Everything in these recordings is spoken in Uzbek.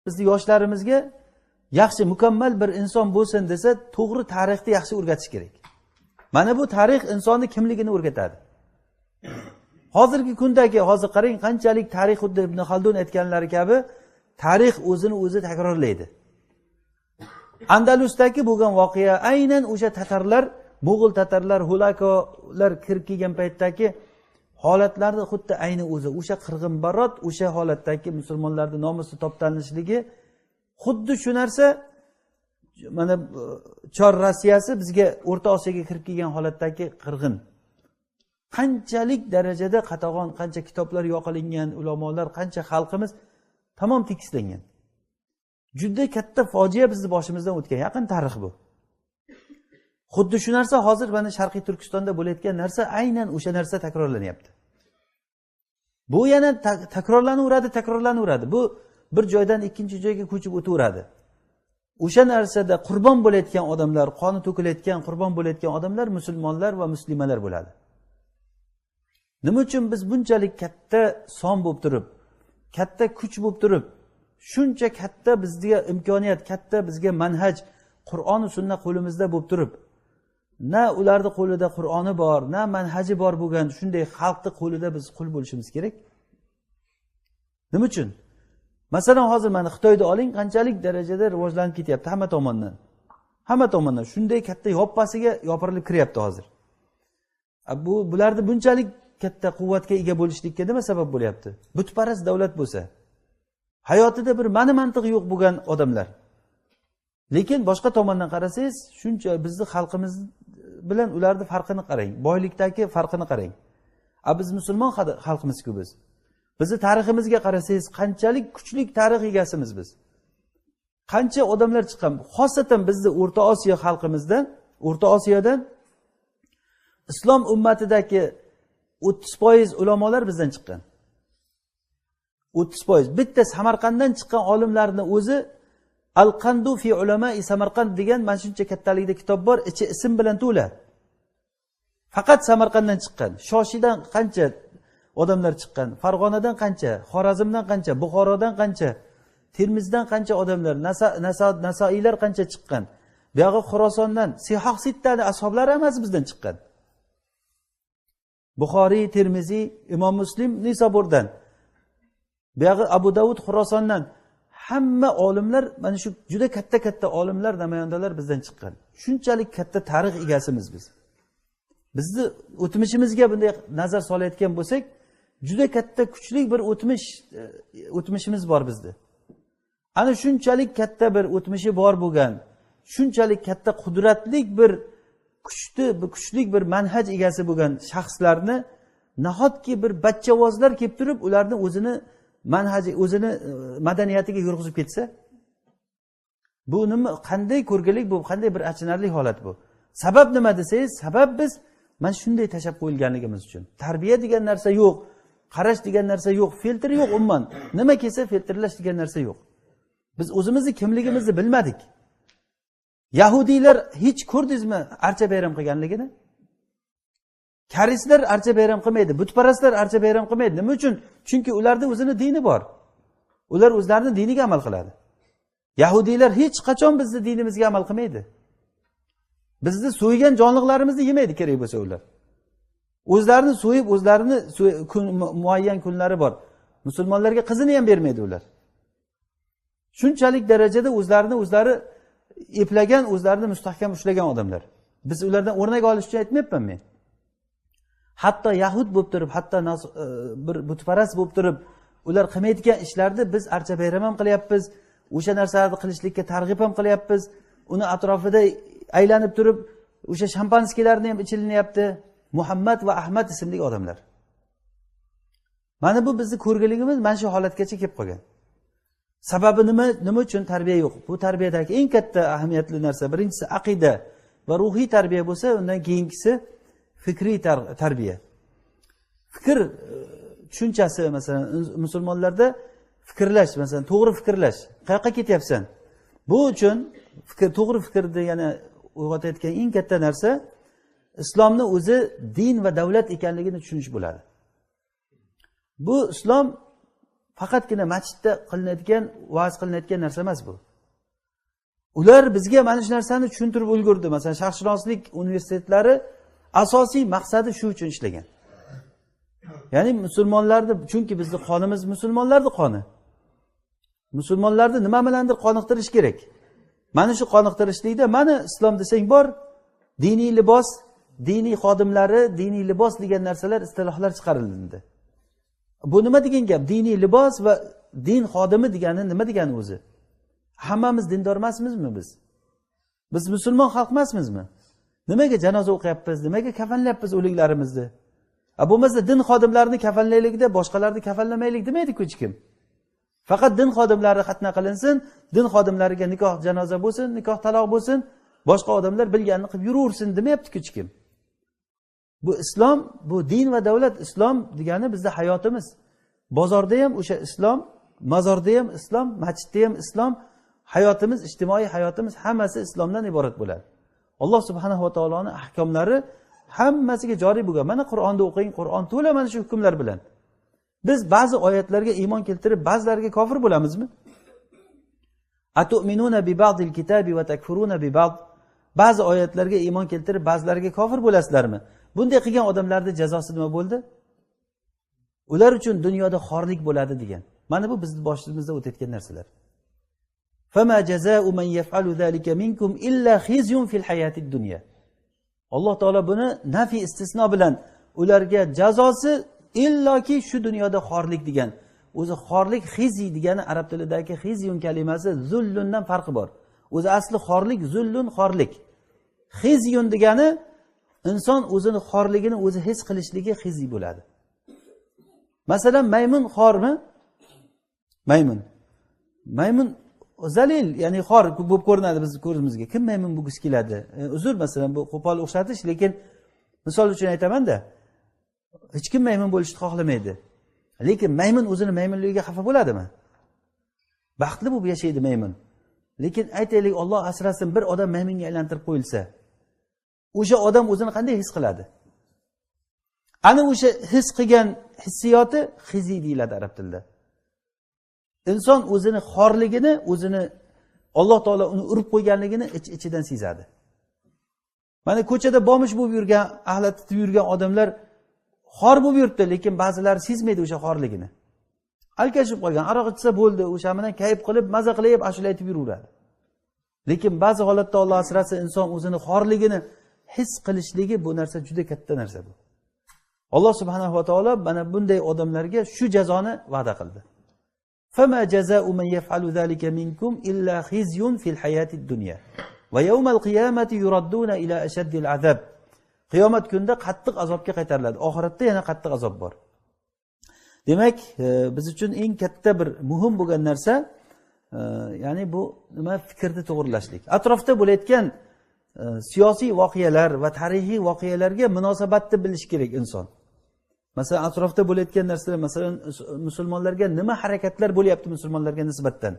bizni yoshlarimizga yaxshi mukammal bir inson bo'lsin desa, to'g'ri tarixni yaxshi o'rgatish kerak. Mana bu tarix insonni kimligini o'rgatadi. Hozirgi kundagi, hozir qarang qanchalik tarix, xuddi Ibn Xaldun aytganlari kabi, tarix o'zini o'zi takrorlaydi. Andalusdagi bo'lgan voqea aynan o'sha tatarlar, Mo'g'ul tatarlar, hulakolar kirib kelgan paytdagi holatlarni xuddi ayni o'zi, o'sha qirg'inbarot, o'sha holatdagi musulmonlarning nomusi toptalinishligi xuddi shu narsa. Mana Chor Rossiyasi bizga O'rta Osiyoga kirib kelgan holatdagi qirg'in. Qanchalik darajada qatag'on, qancha kitoblar yo'qilingan, ulamolar, qancha xalqimiz tamom tekislangan. Juda katta fojia bizni boshimizdan o'tgan, yaqin tarix bu. Xuddi shu narsa hozir mana Sharqiy Turkistonda bo'layotgan narsa aynan o'sha narsa takrorlanyapti. Bu yana takrorlanaveradi. Bu bir joydan ikkinchi joyga ko'chib o'taveradi. O'sha narsada qurbon bo'layotgan odamlar, qoni to'kilayotgan, qurbon bo'layotgan odamlar musulmonlar va muslimalar bo'ladi. Nima uchun biz bunchalik katta son bo'lib turib, katta kuch bo'lib turib, shuncha katta bizga imkoniyat, katta bizga manhaj, Qur'on va sunnat qo'limizda bo'lib turib, na ularning qo'lida Qur'oni bor, na manhaji bor bo'lgan shunday xalqning qo'lida biz qul bo'lishimiz kerak. Nima uchun? Masalan, hozir mana Xitoyda oling, qanchalik darajada rivojlanib ketyapti hamma tomondan. Hamma tomondan shunday katta yoppasiga yopirilib kiryapti hozir. Bularni bunchalik katta quvvatga ega bo'lishlikka nima sabab bo'lyapti? Butparast davlat bo'lsa, hayotida bir ma'ni-mantiq yo'q bo'lgan odamlar. Lekin boshqa tomondan qarasangiz, shuncha bizni xalqimiz bilan ularning farqini qarang, boylikdagi farqini qarang. Biz musulmon xalqimiz-ku biz. Bizni tariximizga qarasangiz, qanchalik kuchli tarix egasimiz biz. Qancha odamlar chiqqan, xosatan bizni O'rta Osiyo xalqimizdan, O'rta Osiyodan islom ummatidagi 30% ulamolar bizdan chiqqan. 30%. Bitta Samarqanddan chiqqan olimlarning o'zi Al-Qandu fi ulama'i Samarqand degan mana shuncha kattalikda kitob bor, ichi ism bilan to'la. Faqat Samarqanddan chiqqan. Shoshidan qancha odamlar chiqqan, Farg'onadan qancha, Xorazmdan qancha, Buxorodan qancha, Termizdan qancha odamlar, Nasoiylar qancha chiqqan. Bu yog'i Xorasondan, Sihoh sittani ashablari hammasi bizdan chiqqan. Buxoriy, Termiziy, Imom Muslim Nisoburdan. Bu yog'i Abu Davud Xorasondan. Hamma olimlar, mana shu juda katta olimlar, namoyandalar bizdan chiqqan. Shunchalik katta tarix egasimiz biz. Bizni o'tmishimizga bunday nazar solayotgan bo'lsak, juda katta kuchli bir o'tmishimiz bor bizda. Ana shunchalik katta bir o'tmishi bor bo'lgan, shunchalik katta qudratli bir kuchli bir manhaj egasi bo'lgan shaxslarni nahotki bir bachchavozlar kelib turib, ularni o'zini manhaji, o'zini madaniyatiga yurg'izib ketsa, bu nima, qanday ko'rgilik bu, qanday bir achinarli holat bu. Sabab nima desangiz, sabab biz mana shunday tashab qo'yilganligimiz uchun. Tarbiya degan narsa yo'q, qarash degan narsa yo'q, filtr yo'q umuman. Nima kelsa filtrlash degan narsa yo'q. Biz o'zimizni kimligimizni bilmadik. Yahudiylar hech ko'rdingizmi archa bayram qilganligini? Karislar archa bayram qilmaydi, butparastlar archa bayram qilmaydi. Nima uchun? Chunki ularda o'zini dini bor. Ular o'zlarining diniga amal qiladi. Yahudiylar hech qachon bizning dinimizga amal qilmaydi. Bizni so'ygan jonliqlarimizni yemaydi kerak bo'lsa ular. O'zlarini so'yib, o'zlarini muayyan kunlari bor. Musulmonlarga qizini ham bermaydi ular. Shunchalik darajada o'zlari eplagan, o'zlarini mustahkam ushlagan odamlar. Biz ulardan o'rnak olish uchun aytmayapman men. Hatto yahud bo'lib turib, hatto bir butparast bo'lib turib, ular qilmaydigan ishlarni biz archa bayram ham qilyapmiz. O'sha narsalarni qilishlikka targ'ib ham qilyapmiz. Uni atrofida aylanib turib, o'sha shampanskilarni ham ichilinyapti. Muhammad va Ahmad ismli odamlar. Mana bu bizning ko'rgiligimiz mana shu holatgacha kelib qolgan. Sababi nima uchun? Tarbiya yo'q. Bu tarbiyadagi eng katta ahamiyatli narsa birinchisi aqida va ruhiy tarbiya bo'lsa, undan keyingisi fikriy tarbiya. Fikr tushunchasi, masalan, musulmonlarda fikrlash, masalan, to'g'ri fikrlash. Qayoqqa ketyapsan? Bu uchun to'g'ri fikrni yana uyg'otayotgan eng katta narsa islomni o'zi din va davlat ekanligini tushunish bo'ladi. Bu islom faqatgina masjidda qilinadigan, va'z qilinadigan narsa emas bu. Ular bizga mana shu narsani tushuntirib ulgurdi. Masalan, sharqshunoslik universitetlari asosiy maqsadi shu uchun ishlagan. Ya'ni musulmonlarni, chunki bizning qonimiz musulmonlarning qoni. Musulmonlarni nima bilandir qoniqtirish kerak. Mana shu qoniqtirishlikda mana islom desang bor, diniy libos, diniy xodimlari, diniy libos degan narsalar, istilohlar chiqarildi. Bu nima degan gap? Diniy libos va din xodimi degani nima degani o'zi? Hammamiz dindor emasmizmi biz? Biz musulmon xalq emasmizmi? Nimaga janoza o'qiyapmiz? Nimaga kafanlayapmiz o'liklarimizni? Bo'lmasa din xodimlarini kafanlaylikda boshqalarni kafanlamaylik demaydi-ku hech kim. Faqat din xodimlari xatna qilinsin, din xodimlariga nikoh janoza bo'lsin, nikoh taloq bo'lsin, boshqa odamlar bilganini qilib yuraversin demayapti-ku hech kim. Bu islom, bu din va davlat. Islom degani bizning hayotimiz. Bozorda ham o'sha islom, mozorda ham islom, masjidda ham islom, hayotimiz, ijtimoiy hayotimiz hammasi islomdan iborat bo'ladi. Alloh subhanahu va taoloning ahkomlari hammasiga joriy bo'lgan. Mana Qur'onni o'qing, Qur'on to'la mana shu hukmlar bilan. Biz ba'zi oyatlarga iymon keltirib, ba'zilariga kofir bo'lamizmi? Atu'minuna bi ba'dil kitabi va takfuruna bi ba'd. Ba'zi oyatlarga iymon keltirib, ba'zilariga kofir bo'lasizlarmi? Bunday qilgan odamlarning jazosi nima bo'ldi? Ular uchun dunyoda xorlik bo'ladi degan. Mana bu bizning boshimizda o'tayotgan narsalar. Fama jazaa'u man yaf'alu zalika minkum illa khizyun fil hayatid dunya. Alloh taolo buni nafi istisno bilan ularga jazosi illoki shu dunyoda xorlik degan. O'zi xorlik xizi degani arab tilidagi xizyun kalimasi zullundan farqi bor. O'zi asli xorlik zullun xorlik. Xizyun degani inson o'zini xorligini o'zi his qilishligi xizi bo'ladi. Masalan, maymun xormi? Maymun zalil, ya'ni xor bo'lib ko'rinadi bizning ko'zimizga. Kim maymun bo'lgisi keladi? Uzr, masalan, bu qo'pol o'xshatish, lekin misol uchun aytaman-da. Hech kim maymun bo'lishni xohlamaydi. Lekin maymun o'zini maymunligiga xafa bo'ladimi? Baxtli bo'lib yashaydi maymun. Lekin aytaylik, Alloh asrasin, bir odam maymunga aylantirib qo'yilsa, o'sha odam o'zini qanday his qiladi? Ana o'sha his qilgan hissiyoti xizi deyiladi arab tilida. Inson o'zini xorligini, o'zini Alloh taolo uni urib qo'yganligini ichidan sezadi. Mana ko'chada bomish bo'lib yurgan, ahlat tutib yurgan odamlar xor bo'lib yuribdi, lekin ba'zilari sezmaydi o'sha xorligini. Alkashib qolgan, aroq ichsa bo'ldi, o'sha bilan kayf qilib, maza qilib, ashula aytib yuraveradi. Lekin ba'zi holatda Alloh asrasa, inson o'zini xorligini his qilishligi, bu narsa juda katta narsa bu. Alloh subhanahu va taolo mana bunday odamlarga shu jazoni va'da qildi. Fama jazaa'u man yaf'alu zalika minkum illa khizyun fil hayatid dunya va yawmal qiyamati yuradduna ila ashaddil azab. Qiyomat kunida qattiq azobga qaytariladi. Oxiratda yana qattiq azob bor. Demak, biz uchun eng katta bir muhim bo'lgan narsa, ya'ni bu nima, fikrni to'g'rilashlik. Atrofda bo'layotgan siyosiy voqealar va tarixiy voqealarga munosabatni bilish kerak inson. Masalan, atrofda bo'layotgan narsalar, masalan, musulmonlarga nima harakatlar bo'lyapti musulmonlarga nisbatan.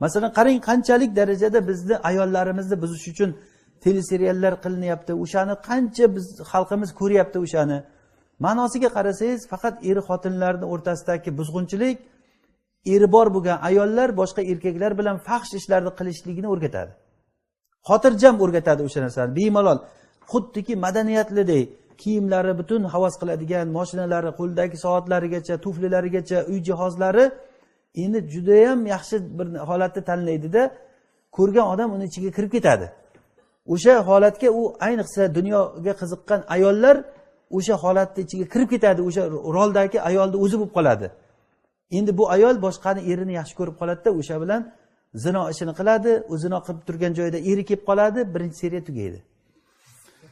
Masalan, qarang, qanchalik darajada bizni ayollarimizni buzish uchun teleseriallar qilinyapti. O'shani qancha biz xalqimiz ko'ryapti o'shani. Ma'nosiga qarasangiz, faqat er xotinlarning o'rtasidagi buzg'unchilik, eri bor bo'lgan ayollar boshqa erkaklar bilan fahsh ishlarni qilishligini o'rgatadi. Xotirjam o'rgatadi o'sha narsani. Bemalol, xuddiki madaniyatliday kiyimlari butun havas qiladigan, mashinalari, qo'ldagi soatlarigacha, tuflilarigacha, uy jihozlari endi juda ham yaxshi bir holatda tanlaydi-da, ko'rgan odam uni ichiga kirib ketadi. O'sha holatga u ayniqsa dunyoga qiziqqan ayollar o'sha holatda ichiga kirib ketadi, o'sha roldagi ayolni o'zi bo'lib qoladi. Endi bu ayol boshqani erini yaxshi ko'rib qoladi-da, o'sha bilan zino ishini qiladi, zino qilib turgan joyda eri kelib qoladi, birinchi seriya tugaydi.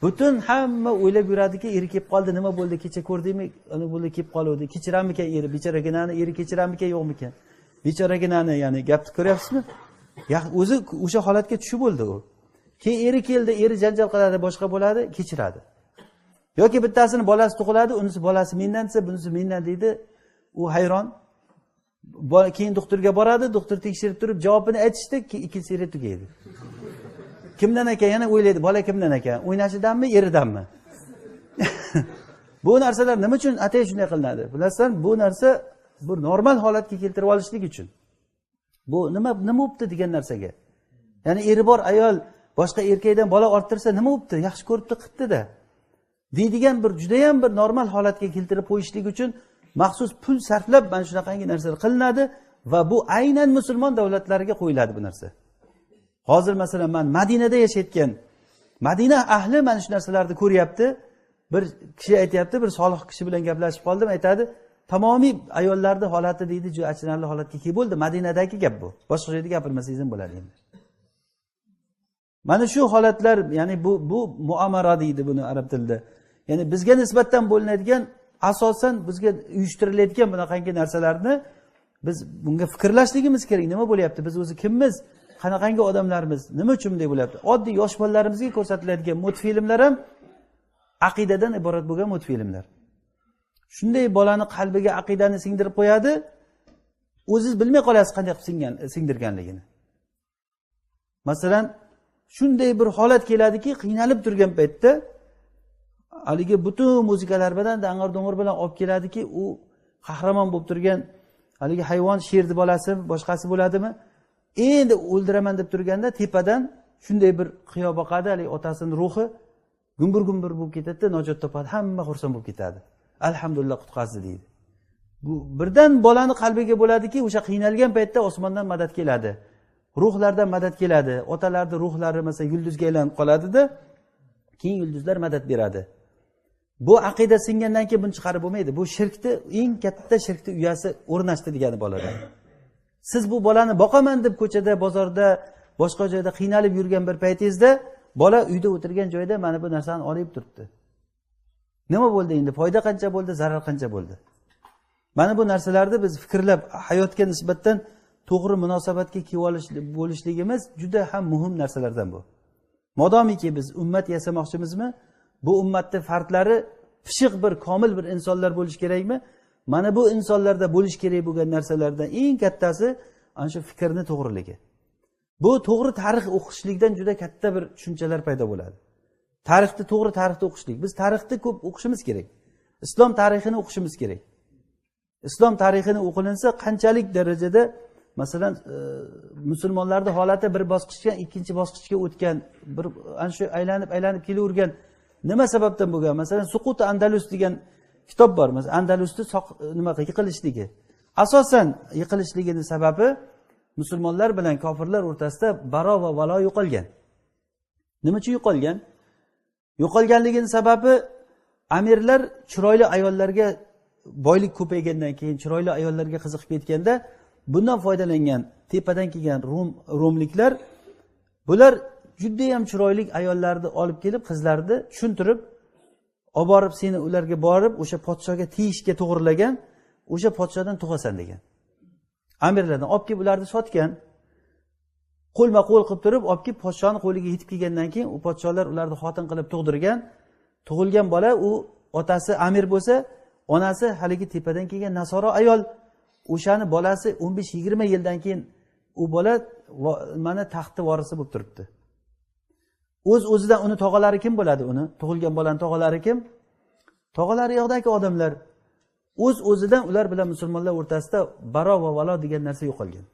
Butun hamma o'ylab yuradiki, eri kelib qoldi, nima bo'ldi, kecha ko'rdingmi, uni bo'ldi kelib qoluvdi, kechirammikan eri, bechoraginani eri kechirammikan, yo'qmikan? Bechoraginani, ya'ni gapni ko'ryapsizmi? O'zi o'sha holatga tushib bo'ldi u. Keyin eri keldi, eri janjal qiladi, boshqa bo'ladi, kechiradi. Yoki bittasini bolasi tug'iladi, unisi bolasi mendan desa, bunisi mendan deydi, u hayron. Keyin doktorga boradi, doktor tekshirib turib javobini aytishdi, ikkinchi seriya tugaydi. Kimdan ekan, yana o'ylaydi, bola kimdan ekan? O'ynashidanmi, eridanmi? Bu narsalar nima uchun atay shunday qilinadi? Bilasizlar, bu narsa bir normal holatga keltirib olishlik uchun. Bu nima bo'libdi degan narsaga. Ya'ni eri bor ayol boshqa erkakdan bola orttirsa nima bo'libdi? Yaxshi ko'ribdi, qilibdi-da. deydigan bir judayam bir normal holatga keltirib qo'yishlik uchun maxsus pul sarflab mana shunaqangi narsalar qilinadi va bu aynan musulmon davlatlariga qo'yiladi bu narsa. Hozir masalan men Madinada yashayotgan Madina ahli mana shu narsalarni ko'ryapti. Bir kishi aytayapti, bir solih kishi bilan gaplashib qoldim, aytadi, tamomiy ayollarning holati deydi, juda achinarli holatga kelib bo'ldi. Madinadagi gap bu. Boshqa joyda gapirmasangiz ham bo'ladi endi. Mana shu holatlar, ya'ni bu muomara deydi buni arab tilida. Ya'ni bizga nisbatan bo'linadigan, asosan bizga uyushtiriladigan bunaqangi narsalarni biz bunga fikrlashligimiz kerak. Nima bo'lyapti? Biz o'zi kimmiz? Qanaqangi odamlarmiz? Nima uchun bunday bo'lyapti? Oddiy yosh bolalarimizga ko'rsatiladigan multfilmlar ham aqidadan iborat bo'lgan multfilmlar. Shunday bolani qalbiga aqidani singdirib qo'yadi, o'zingiz bilmay qolyapsiz qanday qilib singdirganligini. Masalan, shunday bir holat keladiki, qiynalib turgan paytda haligi butun muzikalar bilan dang'ir-dong'ir bilan olib keladiki, u qahramon bo'lib turgan haligi hayvon, sherni bolasi, boshqasi bo'ladimi? Endi o'ldiraman deb turganda tepadan shunday bir qiyo boqadi, haligi otasining ruhi gumbur-gumbur bo'lib ketadi, najot topadi, hamma xursand bo'lib ketadi. Alhamdulillah qutqazdi deydi. Bu birdan bolani qalbiga bo'ladiki, o'sha qiynalgan paytda osmondan madad keladi. Ruhlardan madad keladi. Otalarning ruhlari masalan yulduzga aylanib qoladi-da, keyin yulduzlar madad beradi. Bu aqida singandan keyin buni chiqarib bo'lmaydi. Bu shirkni, eng katta shirkni uyasi o'rnashdi degani bolada. Siz bu bolani boqaman deb ko'chada, bozorda, boshqa joyda qiynalib yurgan bir paytingizda bola uyda o'tirgan joyda mana bu narsani olib turibdi. Nima bo'ldi endi? Foyda qancha bo'ldi, zarar qancha bo'ldi? Mana bu narsalarni biz fikrlab hayotga nisbatan to'g'ri munosabatga kelib bo'lishligimiz juda ham muhim narsalardan bu. Modomiki biz ummat yasamoqchimizmi? Bu ummatning fardlari pishiq bir komil bir insonlar bo'lish kerakmi? Mana bu insonlarda bo'lish kerak bo'lgan narsalardan eng kattasi ana shu fikrni to'g'riligi. Bu to'g'ri tarix o'qishlikdan juda katta bir tushunchalar paydo bo'ladi. Tarixni to'g'ri tarixda o'qishlik. Biz tarixni ko'p o'qishimiz kerak. Islom tarixini o'qishimiz kerak. Islom tarixini o'qilinsa qanchalik darajada masalan musulmonlarning holati bir bosqichdan ikkinchi bosqichga o'tgan, bir ana shu aylanib kelavergan nima sababdan bo'lgan? Masalan, Suqut Andalus degan kitob bor. Masalan, Andalusni yiqilishligi. Asosan yiqilishligining sababi musulmonlar bilan kofirlar o'rtasida baro va valo yo'qolgan. Nima uchun yo'qolgan? Yo'qolganligining sababi amirlar chiroyli ayollarga boylik ko'paygandan keyin chiroyli ayollarga qiziqib ketganda bundan foydalangan tepadan kelgan Romliklar bular juda ham chiroyli ayollarni olib kelib qizlarni tushuntirib olib borib seni ularga borib o'sha podshoga tiyishga to'g'rilagan, o'sha podshodan tug'asan degan. Amirlardan olib kelib ularni sotgan. Qo'lma-qo'l qilib turib olib kelib podshoning qo'liga yetib kelgandan keyin u podsholar ularni xotin qilib tug'dirgan. Tug'ilgan bola u otasi amir bo'lsa, onasi haligi tepadan kelgan nasoro ayol, o'shani bolasi 15-20 yildan keyin u bola mana taxtni vorisi bo'lib turibdi. O'z-o'zidan uni tog'alari kim bo'ladi uni? Tug'ilgan bolaning tog'alari kim? Tog'alari yoqdagi odamlar. O'z-o'zidan ular bilan musulmonlar o'rtasida baro va valo degan narsa yo'qolgan.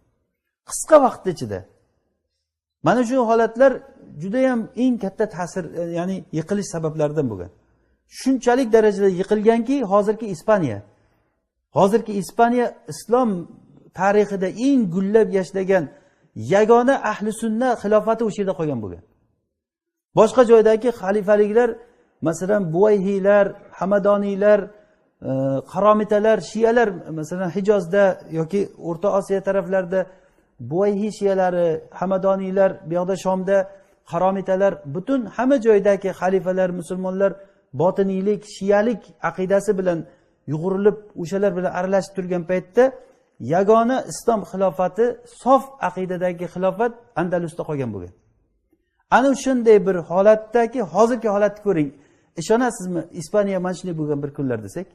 Qisqa vaqt ichida. Mana shu holatlar juda ham eng katta ta'sir, ya'ni yiqilish sabablaridan bo'lgan. Shunchalik darajada yiqilganki, hozirgi Ispaniya islom tarixida eng gullab yashagan yagona ahli sunna xilofati o'sha yerda qolgan bo'lgan. Boshqa joydagi xalifaliklar, masalan, Buvayhiylar, Hamadoniylar, qaromitalar, shiyalar, masalan, Hijozda yoki O'rta Osiyo taraflarida Buvayhiy shiyalari, Hamadoniylar, bu yoqda Shomda qaromitalar, butun hamma joydagi xalifalar, musulmonlar botiniylik, shiyalik aqidasi bilan yug'urilib, o'shalar bilan aralashib turgan paytda yagona islom xilofati, sof aqidadagi xilofat Andalusda qolgan bo'lgan. Ana shunday bir holatdagi hozirgi holatni ko'ring. Ishonasizmi, Ispaniya mana shunday bo'lgan bir kunlar desak,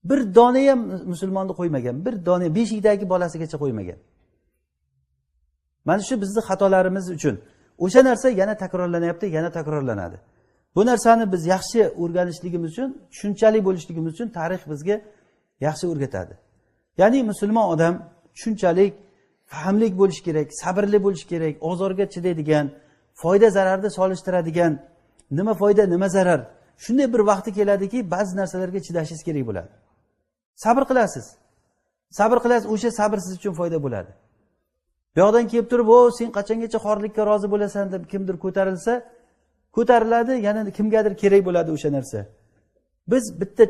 bir dona ham musulmonni qo'ymagan, bir dona beshikdagi bolasigacha qo'ymagan. Mana shu bizning xatolarimiz uchun o'sha narsa yana takrorlanyapti, yana takrorlanadi. Bu narsani biz yaxshi o'rganishligimiz uchun, tushunchali bo'lishligimiz uchun tarix bizga yaxshi o'rgatadi. Ya'ni musulmon odam shunchalik fahmlik bo'lishi kerak, sabrli bo'lishi kerak, ozorga chidaydigan, foyda zararni solishtiradigan, nima foyda, nima zarar. Shunday bir vaqti keladiki, ba'zi narsalarga chidashingiz kerak bo'ladi. Sabr qilasiz. Sabr qilasiz, o'sha sabr siz uchun foyda bo'ladi. Bu yoqdan kelib turib, "O, sen qachongacha xorlikka rozi bo'lasan" deb kimdir ko'tarilsa, ko'tariladi, yana kimgadir kerak bo'ladi o'sha narsa. Biz bitta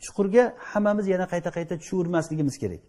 chuqurga hammamiz yana qayta-qayta tushavermasligimiz kerak.